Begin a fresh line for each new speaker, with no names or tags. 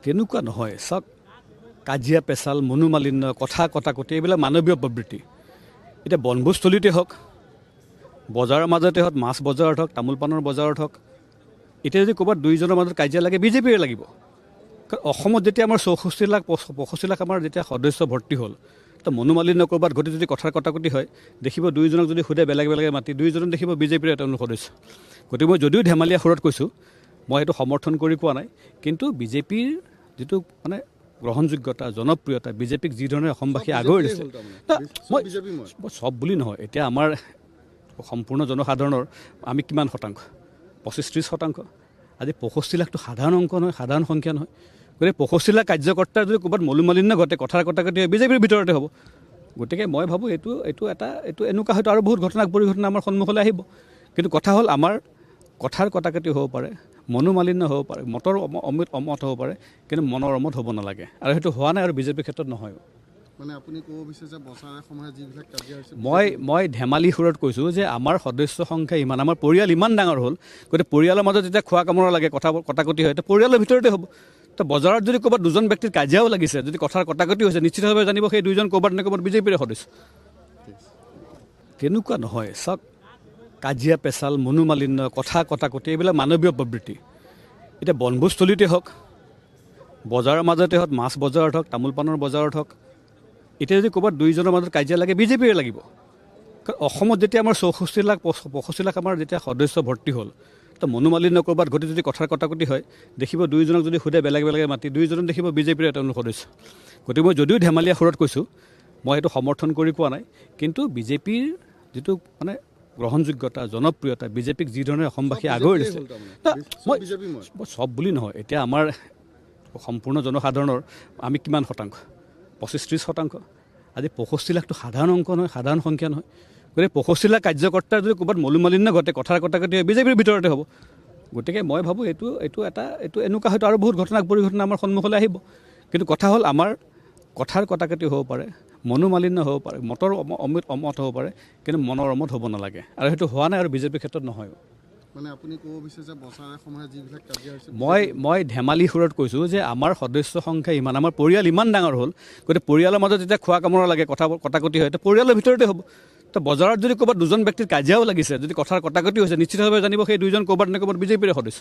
তেনেকুৱা নহয়। চাওক, কাজিয়া পেচাল, মনোমালিন্য, কথা কটাকটি এইবিলাক মানৱীয় প্ৰবৃত্তি। এতিয়া বনভোজস্থলীতে হওক, বজাৰৰ মাজতে হওক, মাছ বজাৰত হওক, তামোল পাণৰ বজাৰত হওক, এতিয়া যদি ক'ৰবাত দুইজনৰ মাজত কাজিয়া লাগে, বিজেপিৰে লাগিব। কাৰণ অসমত যেতিয়া আমাৰ 65 লাখ আমাৰ যেতিয়া সদস্য ভৰ্তি হ'ল, তো মনোমালিন্য ক'ৰবাত ঘটি যদি কথাৰ কটাকটি হয়, দেখিব দুইজনক যদি সোধে বেলেগ বেলেগে মাতি, দুইজনক দেখিব বিজেপিৰে তেওঁলোক সদস্য। গতিকে মই যদিও ধেমালীয়া সুৰত কৈছোঁ, মই সেইটো সমৰ্থন কৰি কোৱা নাই, কিন্তু বিজেপিৰ যিটো মানে গ্ৰহণযোগ্যতা, জনপ্ৰিয়তা, বিজেপিক যি ধৰণে অসমবাসী আগুৱাই দিছে, মই চব বুলি নহয়, এতিয়া আমাৰ সম্পূৰ্ণ জনসাধাৰণৰ আমি কিমান শতাংশ? 25-30%। আজি 65 লাখটো সাধাৰণ অংক নহয়, সাধাৰণ সংখ্যা নহয়। গতিকে 65 লাখ কাৰ্যকৰ্তাৰ যদি ক'ৰবাত মনোমালিন্য ঘটে, কথাৰ কটাকটি হয়, বিজেপিৰ ভিতৰতে হ'ব। গতিকে মই ভাবোঁ এইটো এনেকুৱা হয়তো আৰু বহুত পৰিঘটনা আমাৰ সন্মুখলৈ আহিব। কিন্তু কথা হ'ল, আমাৰ কথাৰ কটাকটি হ'ব পাৰে, মনোমালিন্য হ'ব পাৰে, মতৰ অমত হ'ব পাৰে, কিন্তু মনৰ অমত হ'ব নালাগে। আৰু সেইটো হোৱা নাই, আৰু বিজেপিৰ ক্ষেত্ৰত নহয়।
মানে আপুনি ক'ব বিচাৰে যে বছৰে সময়ে যিবিলাক কাজিয়া হৈছে,
মই ধেমালি সুৰত কৈছোঁ যে আমাৰ সদস্য সংখ্যা ইমান, আমাৰ পৰিয়াল ইমান ডাঙৰ হ'ল, গতিকে পৰিয়ালৰ মাজত যেতিয়া খোৱা কামৰা লাগে, কথা কটাকটি হয়, তো পৰিয়ালৰ ভিতৰতে হ'ব। তো বজাৰত যদি ক'ৰবাত দুজন ব্যক্তিৰ কাজিয়াও লাগিছে, যদি কথাৰ কটাকটি হৈছে, নিশ্চিতভাৱে জানিব সেই দুইজন ক'ৰবাত নে ক'ৰবাত বিজেপিৰে সদস্য। তেনেকুৱা নহয়। চাওক, কাজিয়া পেচাল, মনোমালিন্য, কথা কটাকটি এইবিলাক মানৱীয় প্ৰবৃত্তি। এতিয়া বনভোজস্থলীতে হওক, বজাৰৰ মাজতে হওক, মাছ বজাৰত হওক, তামোল পাণৰ বজাৰত হওক, এতিয়া যদি ক'ৰবাত দুইজনৰ মাজত কাজিয়া লাগে, বিজেপিৰে লাগিব। কাৰণ অসমত যেতিয়া আমাৰ 65 লাখ আমাৰ যেতিয়া সদস্য ভৰ্তি হ'ল, তো মনোমালিন্য ক'ৰবাত ঘটি যদি কথাৰ কটাকটি হয়, দেখিব দুইজনক যদি সোধে বেলেগ বেলেগে মাতি, দুইজনক দেখিব বিজেপিৰে তেওঁলোক সদস্য। গতিকে মই যদিও ধেমালীয়া সুৰত কৈছোঁ, মই সেইটো সমৰ্থন কৰি কোৱা নাই, কিন্তু বিজেপিৰ যিটো মানে গ্ৰহণযোগ্যতা, জনপ্ৰিয়তা, বিজেপিক যি ধৰণে অসমবাসী আগুৱাই দিছে, মই চব বুলি নহয়, এতিয়া আমাৰ সম্পূৰ্ণ জনসাধাৰণৰ আমি কিমান শতাংশ? 25-30%। আজি 65 লাখটো সাধাৰণ অংক নহয়, সাধাৰণ সংখ্যা নহয়। গতিকে 65 লাখ কাৰ্যকৰ্তাৰ যদি ক'ৰবাত মনোমালিন্য ঘটে, কথাৰ কটাকটি হয়, বিজেপিৰ ভিতৰতে হ'ব। গতিকে মই ভাবোঁ এইটো এনেকুৱা হয়তো আৰু বহুত পৰিঘটনা আমাৰ সন্মুখলৈ আহিব। কিন্তু কথা হ'ল, আমাৰ কথাৰ কটাকটি হ'ব পাৰে, মনোমালিন্য হ'ব পাৰে, মতৰ অমত হ'ব পাৰে, কিন্তু মনৰ অমত হ'ব নালাগে। আৰু সেইটো হোৱা নাই, আৰু বিজেপিৰ ক্ষেত্ৰত নহয়।
মানে আপুনি ক'ব বিচাৰে যে বছৰে সময়ে যিবিলাক কাজিয়া হৈছে,
মই ধেমালি সুৰত কৈছোঁ যে আমাৰ সদস্য সংখ্যা ইমান, আমাৰ পৰিয়াল ইমান ডাঙৰ হ'ল, গতিকে পৰিয়ালৰ মাজত যেতিয়া খোৱা কামৰা লাগে, কথা কটাকটি হয়, তো পৰিয়ালৰ ভিতৰতে হ'ব। তো বজাৰত যদি ক'ৰবাত দুজন ব্যক্তিৰ কাজিয়াও লাগিছে, যদি কথাৰ কটাকটি হৈছে, নিশ্চিতভাৱে জানিব সেই দুইজন ক'ৰবাত নে ক'ৰবাত বিজেপিৰে সদস্য।